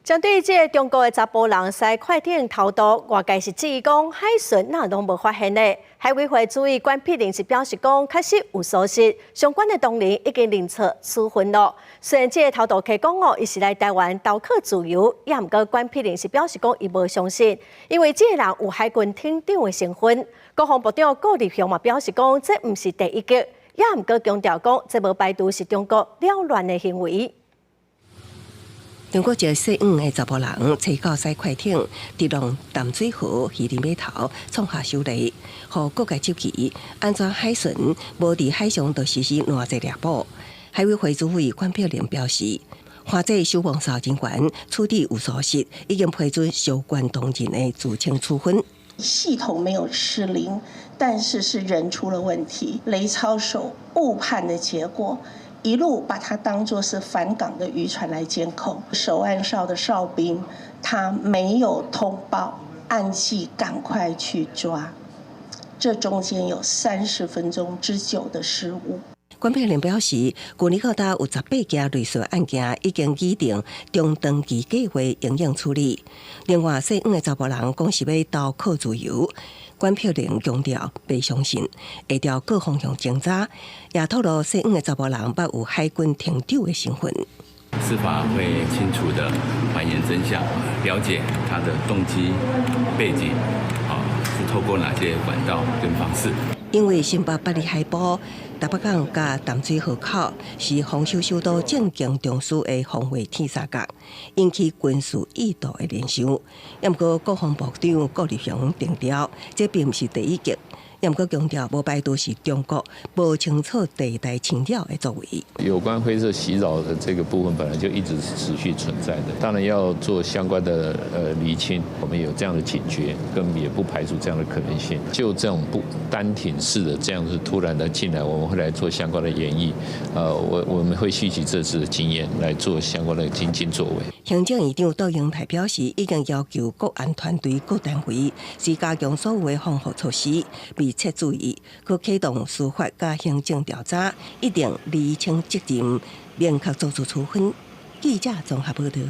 针对这个中国的查甫人驶快艇偷渡，外界是质疑讲海巡哪拢无发现呢？海委会主委关碧玲是表示讲，确实有疏失，相关的同仁已经认错处分了。虽然这个偷渡客讲伊是来台湾刀客自由，也毋过关碧玲是表示讲伊无相信，因为这个人有海军艇长的身份。国防部长顾立雄嘛表示讲，这毋是第一个，也毋过强调讲，这无排除是中国扰乱的行为。 中国一个姓黄的查甫人，车到驶快艇，直往淡水河鱼林码头创下首例，互各界集齐。安全海巡无伫海上就实施乱制猎捕。海委会主委关碧玲表示，花这消防哨人员处理有疏失，已经批准相关同仁的自请处分。系统没有失灵，但是是人出了问题，雷操手误判的结果。 一路把它当作是返港的渔船来监控，守岸哨的哨兵他没有通报，按计赶快去抓，这中间有30分钟之久的失误。 关碧玲表示，去年到达有18件类似案件已经拟定中长期计划应用处理。另外，姓黄的查甫人讲是要刀客自由。 关碧玲强调，袂相信，会调各方向侦查，也透露姓黄的查甫人捌有海军艇长的身份。司法会清楚地还原真相，了解他的动机背景，是透过哪些管道跟方式。因为新北8里海埔、台北港甲淡水河口是防守首都正经重视的防卫铁三角，引起军事意图的联想。也毋过国防部长顾立雄强调，这并不是第一击。 也毋过强调，无排除是中国无清楚地带侵扰的作为。有关灰色袭扰的这个部分，本来就一直持续存在的，当然要做相关的厘清。我们有这样的警觉，更也不排除这样的可能性。就这种不单挺式的这样子突然的进来，我们会来做相关的演绎。我们会吸取这次的经验来做相关的精进作为。行政院长杜英台表示，已经要求国安团队各单位是加强所有的防护措施。 密切注意，去启动司法加行政调查，一定厘清责任，明确作出处分。记者综合报道。